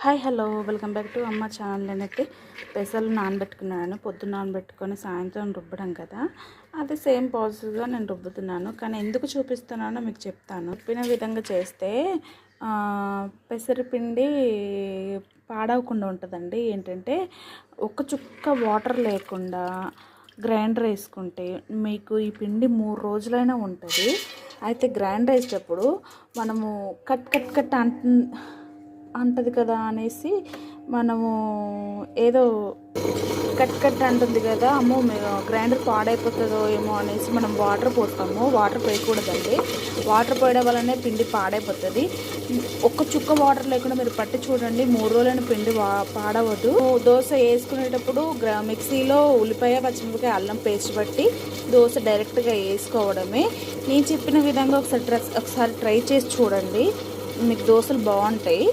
Hi hello welcome back to అమ్మ channel. నేనైతే పెసలు నానబెట్టుకున్నాను. పొద్దున్న నానబెట్టుకొని సాయంత్రం రుబ్బడం కదా, అది సేమ్ ప్రాసెస్గా నేను రుబ్బుతున్నాను. కానీ ఎందుకు చూపిస్తున్నానో మీకు చెప్తాను. చెప్పిన విధంగా చేస్తే పెసరపిండి పాడవకుండా ఉంటుందండి. ఏంటంటే ఒక చుక్క వాటర్ లేకుండా గ్రైండర్ వేసుకుంటే మీకు ఈ పిండి 3 రోజులైనా ఉంటుంది. అయితే గ్రైండర్ వేసేటప్పుడు మనము కట్ కట్ కట్ అంటది కదా అనేసి మనము ఏదో కట్ కట్ అంటుంది కదా, అమ్మో గ్రైండర్ పాడైపోతుందో ఏమో అనేసి మనం వాటర్ పోస్తాము. వాటర్ పోయకూడదండి. వాటర్ పోయడం వల్లనే పిండి పాడైపోతుంది. ఒక్క చుక్క వాటర్ లేకుండా మీరు పట్టి చూడండి, 3 రోజులైన పిండి పాడవద్దు. దోశ వేసుకునేటప్పుడు మిక్సీలో ఉల్లిపాయ, పచ్చిమిరపకాయ, అల్లం పేస్ట్ పట్టి దోశ డైరెక్ట్గా వేసుకోవడమే. నేను చెప్పిన విధంగా ఒకసారి ట్రై చేసి చూడండి, మీకు దోశలు బాగుంటాయి.